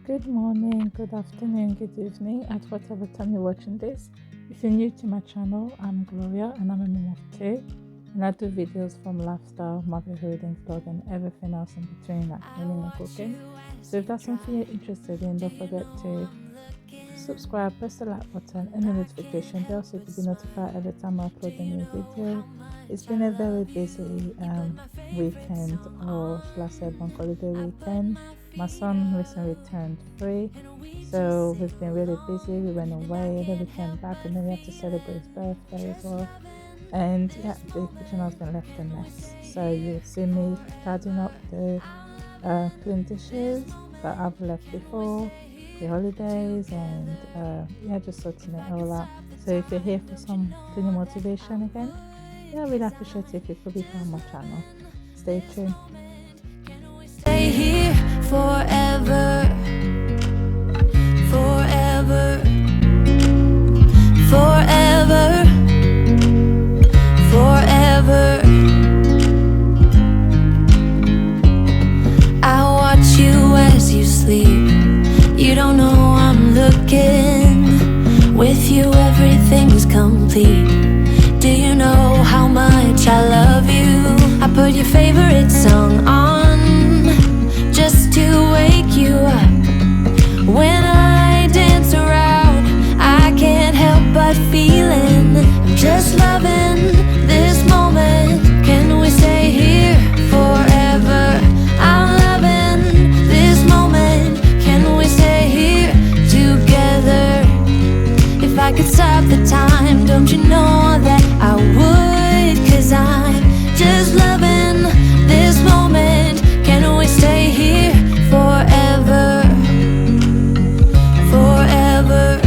Good morning, good afternoon, good evening, at whatever time you're watching this. If you're new to my channel, I'm Gloria and I'm a mom of two, and I do videos from lifestyle, motherhood, and vlog, and everything else in between, like cleaning and cooking. So if that's something you're interested in, don't forget to subscribe, press the like button and the notification bell so you can be notified every time I upload a new video. It's been a very busy weekend, or should I say bank holiday weekend. My son recently turned 3, so we've been really busy. We went away, then we came back, and then we have to celebrate his birthday as well. And yeah, the kitchen has been left a mess. So you'll see me tidying up the clean dishes that I've left before the holidays, and yeah, just sorting it all out. So if you're here for some cleaning motivation again, yeah, we'd appreciate it if you could be on my channel. Stay tuned. Stay here forever, forever, forever, forever. I watch you as you sleep. You don't know I'm looking. With you everything's complete. Do you know how much I love you? I put your favorite song on just to wake you up. When I dance around, I can't help but feeling I'm just loving this moment. Can we stay here forever? I'm loving this moment. Can we stay here together? If I could stop the time, don't you know that I would? 'Cause I'm just loving this moment. Can we stay here forever? Forever,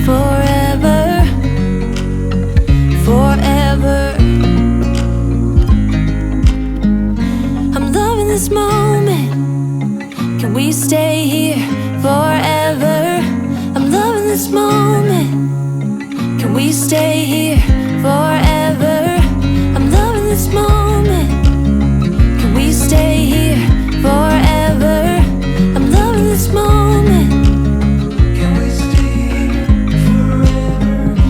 forever, forever. I'm loving this moment. Can we stay here forever? I'm loving this moment. Can we stay here forever? I'm loving this moment. Can we stay here forever? I'm loving this moment. Can we stay here forever?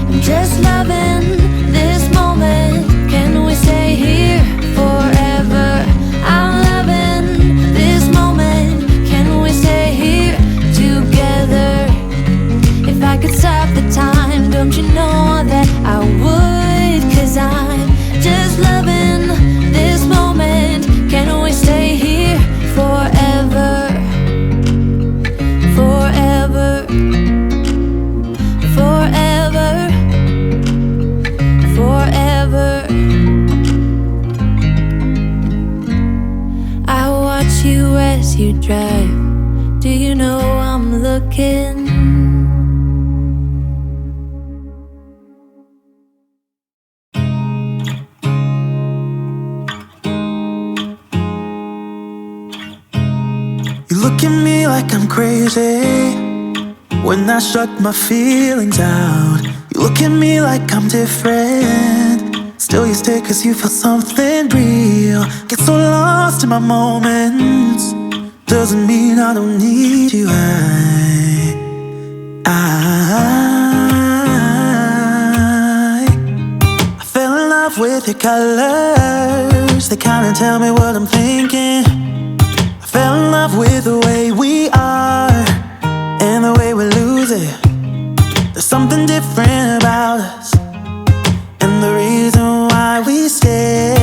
I'm just loving this moment. Can we stay here forever? I'm loving this moment. Can we stay here together? If I could stop the time, don't you know that I would? 'Cause I'm just loving this moment. Can we stay here forever? Forever, forever, forever. I watch you as you drive. Do you know I'm looking? You look at me like I'm crazy when I shut my feelings out. You look at me like I'm different. Still you stay 'cause you feel something real. Get so lost in my moments. Doesn't mean I don't need you. I fell in love with your colors. They kinda tell me what I'm thinking. Fell in love with the way we are and the way we lose it. There's something different about us, and the reason why we stay.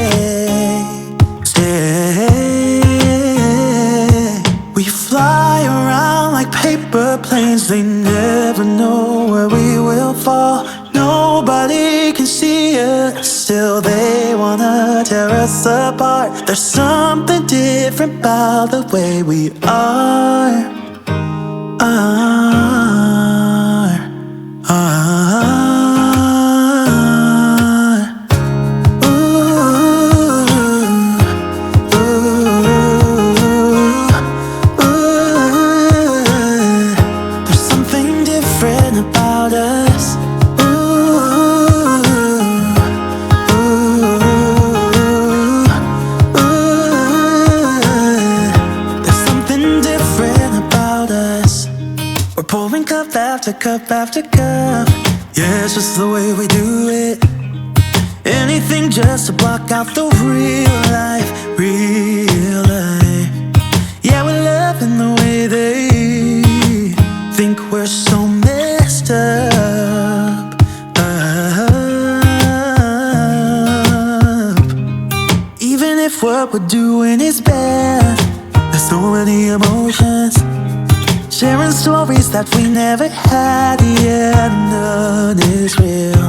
We fly around like paper planes. They never know where we will fall. Nobody can see us, still they wanna tear us apart. There's something different about the way we are. There's something different about us. There's something different pouring cup after cup after cup. Yeah, it's just the way we do it. Anything just to block out the real life, real life. Yeah, we're loving the way they think we're so messed up, Even if what we're doing is bad, there's so many emotions, sharing stories that we never had. Yeah, none is real.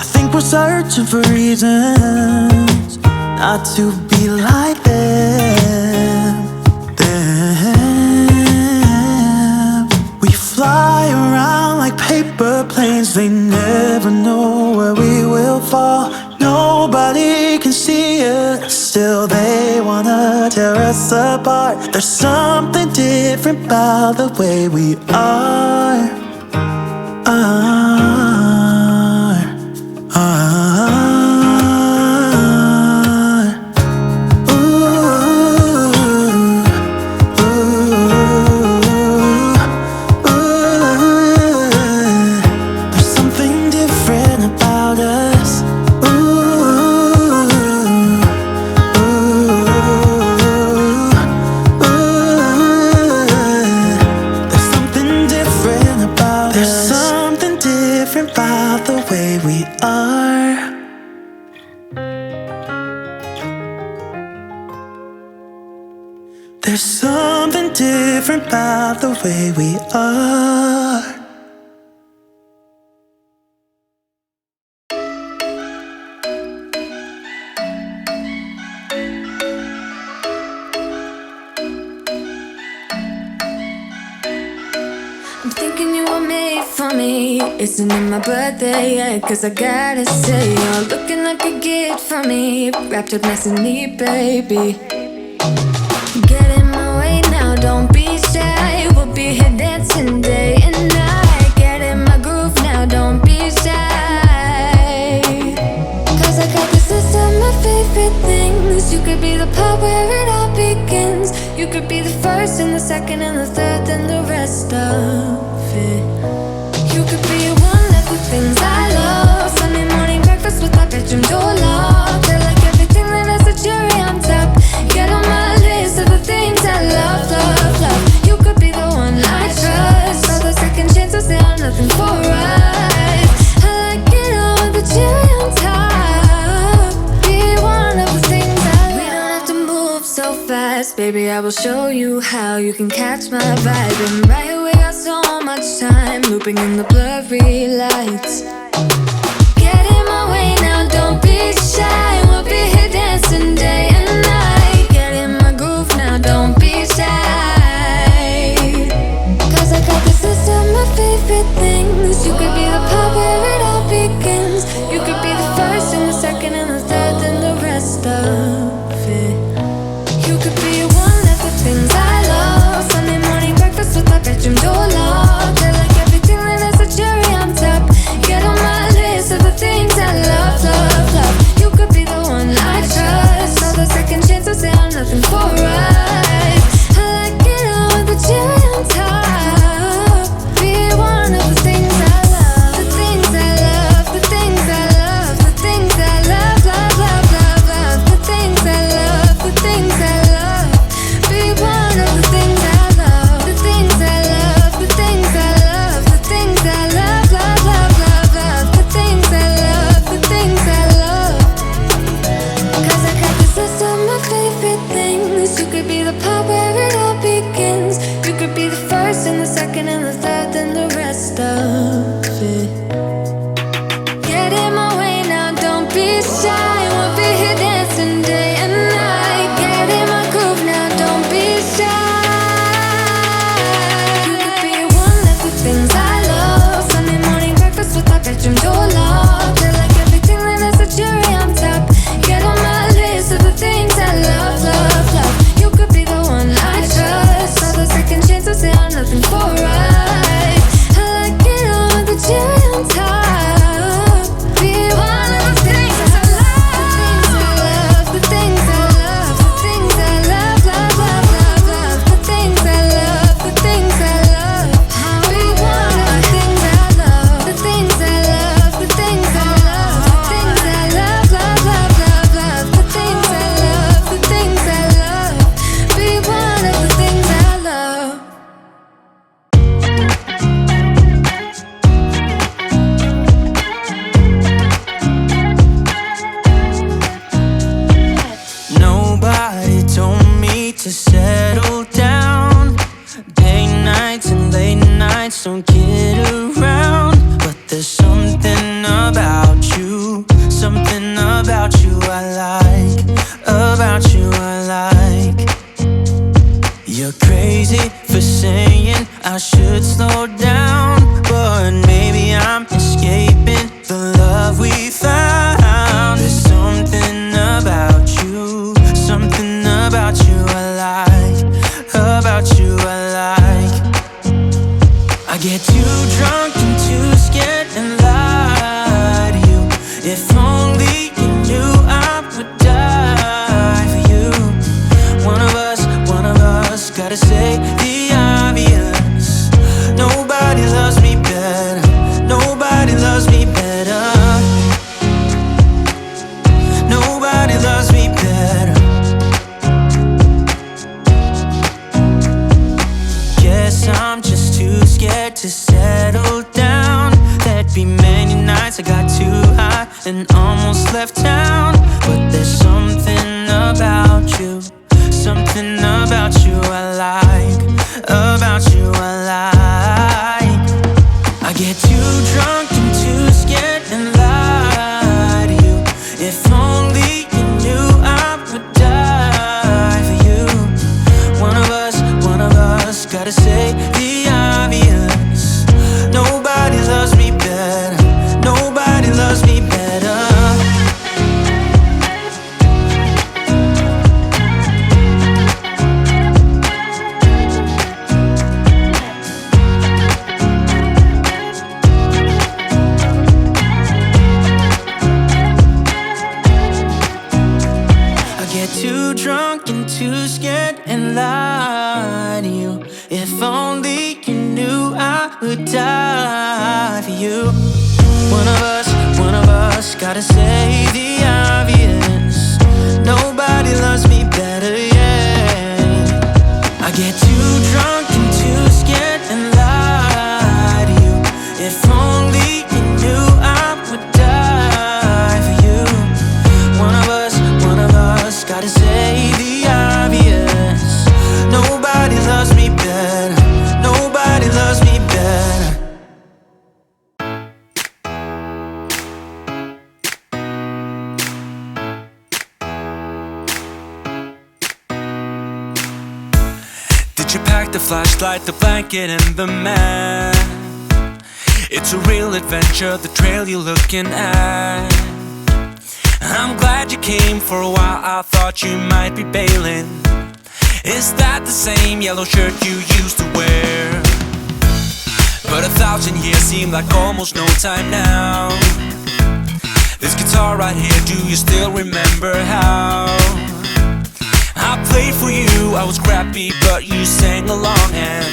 I think we're searching for reasons not to be like them. We fly around like paper planes. They never know where we will fall. Nobody can see us, still they wanna tear us apart. There's something different about the way we are. There's something different about us. There's something different about us. There's something different about the way we are. There's something different about the way we are. I'm thinking you were made for me. Isn't it my birthday yet? Cause I gotta say, you're looking like a gift for me, wrapped up nice and neat, baby. Get in my way now, don't be shy. We'll be here dancing day and night. Get in my groove now, don't be shy. Cause I got this list of my favorite things. You could be the part where it all begins. You could be the first and the second and the third and the rest of it. You could be one of the things I love. Sunday morning breakfast with our bedroom door locked. I like everything that has a cherry on top. Get on my list of the things I love, love, love. You could be the one I trust. All the second chances, they are nothing for us. I like it all with the cherry on top. Be one of the things I love. We don't have to move so fast, baby, I will show you how you can catch my vibe. And right away, got so much time, looping in the blurry lights. Get in my way now, don't be shy. We'll be here dancing day and night. Get in my groove now, don't be shy. Cause I got this list of my favorite things. You could be the part where it all begins. You could be the first and the second and the third and the rest of it. You could be one of the things I love. Sunday morning breakfast with our bedroom door locked. I like everything that has a cherry on top. Get on my list. nights don't get around, but there's something about you, something about you I like, about you I like. You're crazy for saying I should slow down, but maybe I'm escaping the love we found. There's something about you, something about you I like, about you I like. I get too drunk and too scared and lie to you. If only you knew I would die for you. One of us gotta say the obvious. Nobody loves me better, nobody loves me better, nobody loves me better. Guess I'm just too scared to settle down. There'd be many nights I got too high and almost left town, but there's something about you, something about you I like, about you I like. I get too drunk and too scared and lie to you. If only you knew I would die for you. One of us gotta say the obvious. Nobody loves me better, nobody loves me better. Too drunk and too scared and lie to you. If only you knew I would die for you. One of us gotta say the obvious. Nobody loves me better, yeah. I get too drunk and too scared and lie to you. If only you knew I would die for you. One of us gotta say the obvious. Nobody loves me better, nobody loves me better. Did you pack the flashlight, the blanket, and the map? It's a real adventure, the trail you're looking at. I'm glad you came. For a while I thought you might be bailing. Is that the same yellow shirt you used to wear? But 1,000 years seem like almost no time now. This guitar right here, do you still remember how I played for you? I was crappy but you sang along, and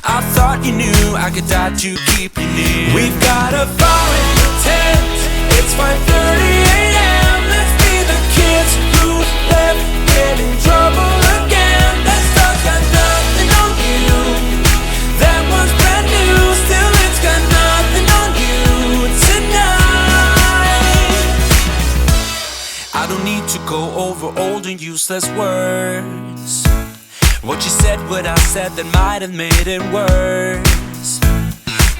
I thought you knew I could die to keep you near. We've got a fire in the tent. It's 5:30 a.m. Let's be the kids who left, get in trouble again. That stuff's got nothing on you. That one's brand new, still it's got nothing on you tonight. I don't need to go over old and useless words. What you said, what I said, that might have made it worse.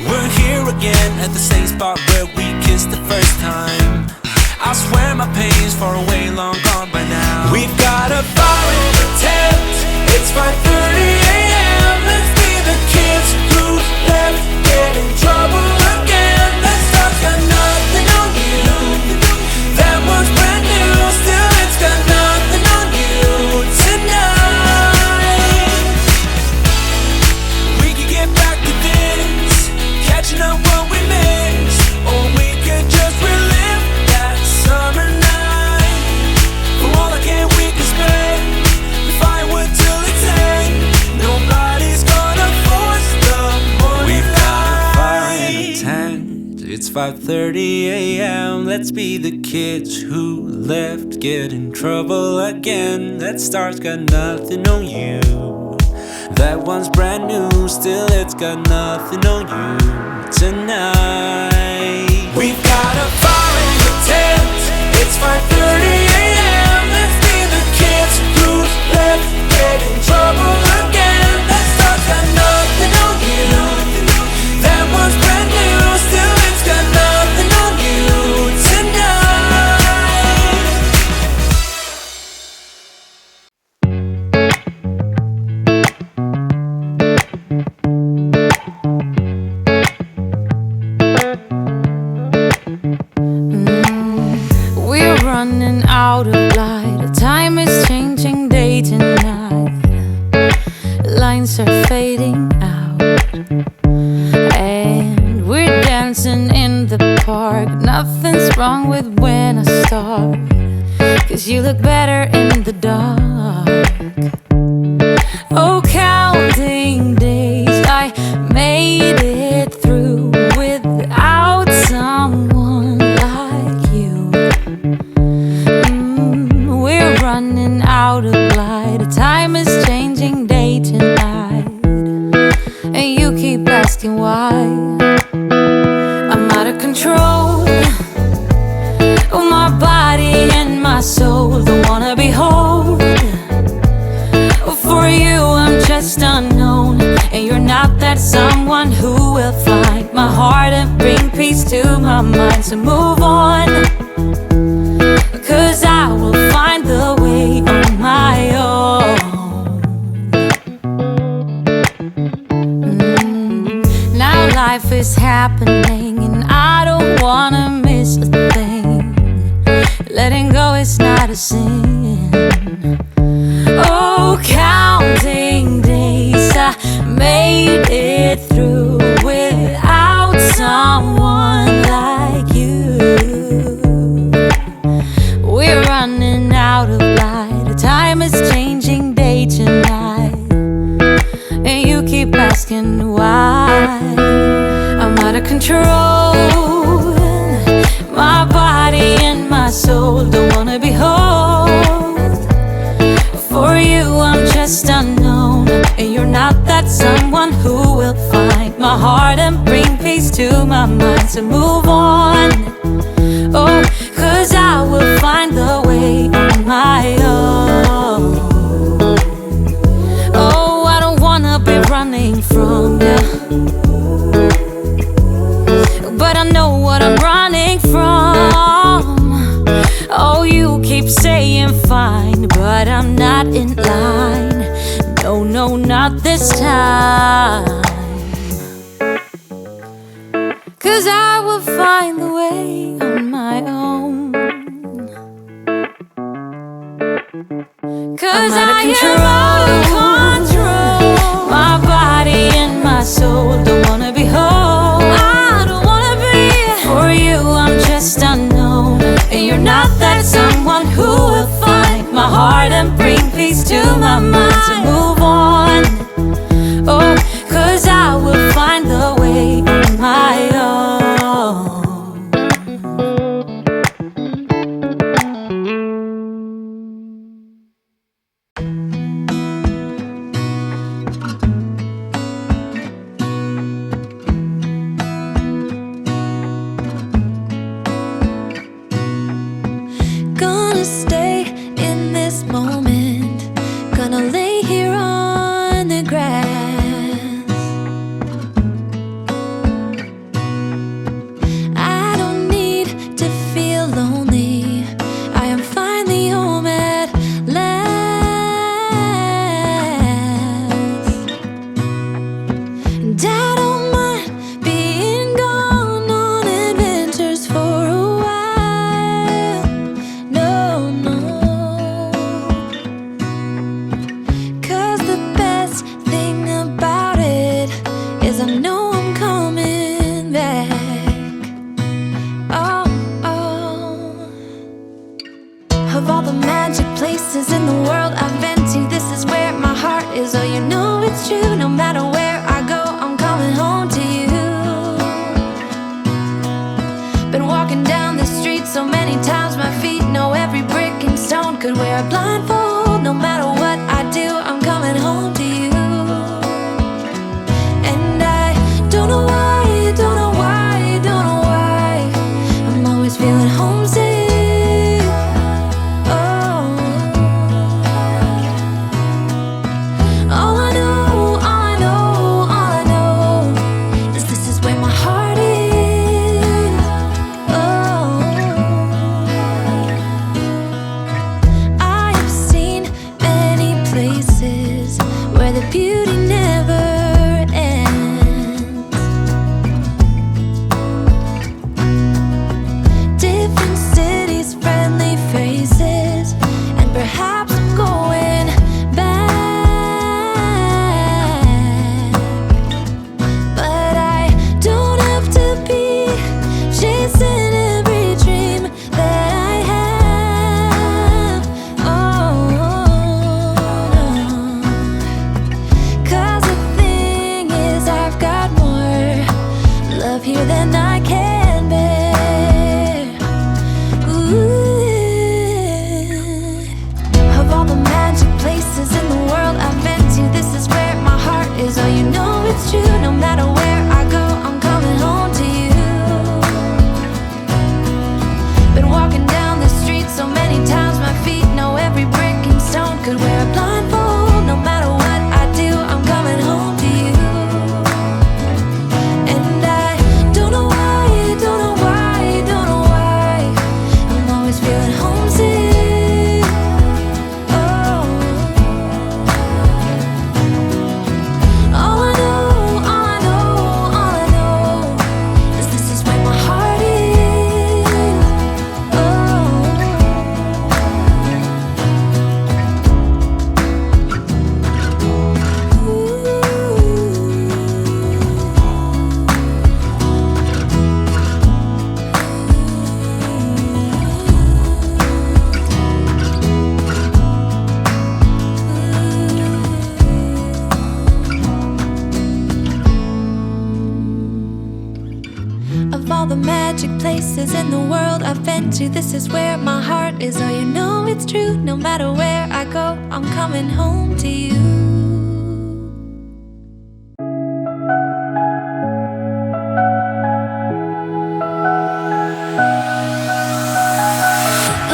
We're here again at the same spot where we kissed the first time. I swear my pain's far away, long gone by now. We've got a fire in the tent. It's 5:30 a.m. Let's be the kids who left, get in trouble again. That stuff's got nothing on you. That one's brand new, still it's got nothing on you tonight. We could get back to this, catching up what we missed, or we could just relive that summer night. For all I can, we can spend the firewood till it's end. Nobody's gonna force the morning. We've got a fire in the tent. It's 5:30 a.m. Let's be the kids who left, get in trouble again. That star's got nothing on you. That one's brand new, still it's got nothing on you tonight. We've got a fire in the tent. It's 5:30 a.m. Let's be the kids who left, get in trouble again. That stuff's got nothing on you. are fading out, and we're dancing in the park. Nothing's wrong with when I start, 'cause you look better in the dark. Oh, counting days, I made it through without someone like you. We're running out of light. Time is changing day to night, and you keep asking why. I'm out of control. Oh, my body and my soul don't wanna be whole. For you I'm just unknown, and you're not that someone who will find my heart and bring peace to my mind. So move on, 'cause I will find the way on my own. Now life is happening, and I don't wanna miss a thing. Letting go is not a sin. Oh, counting days, I made it through without someone like you. We're running out of light. Time is changing day to night, and you keep asking why. I'm out of control. My body and my soul don't wanna be whole. For you I'm just unknown, and you're not that someone who will find my heart and bring peace to my mind. So move on, oh, 'cause I will find the way on my own. Oh, I don't wanna be running from you, but I know what I'm running from. Oh, you keep saying fine, but I'm not in line. No, no, not this time. 'Cause I will find the way on my own. 'Cause I am out of control. My body and my soul don't wanna be whole. I don't wanna be. For you I'm just unknown, and you're not that someone who will find my heart and bring peace to my mind. So move on, oh, 'cause I will find the way on my own. all the magic places in the world I've been to. This is where my heart is. Oh, you know it's true. No matter where I go, I'm coming home to you.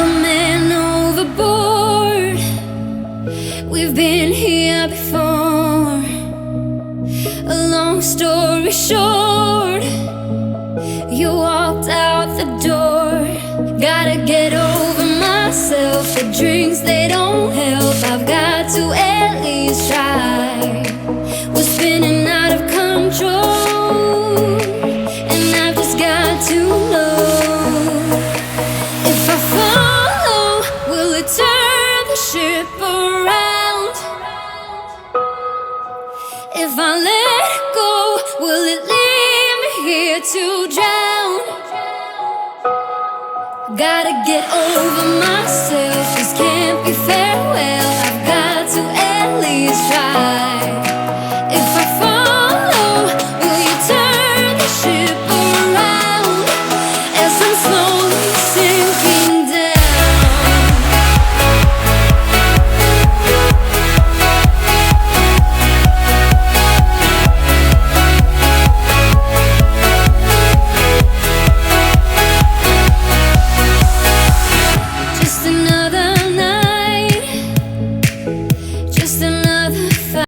A man overboard. We've been here before. A long story short, you walked out the door. Gotta get over myself. The drinks, they don't help. I've got to at least try. We're spinning out of control, and I've just got to know, if I follow, will it turn the ship around? If I let go, will it leave me here to drown? Gotta get over myself. This can't be farewell. I've got to at least try.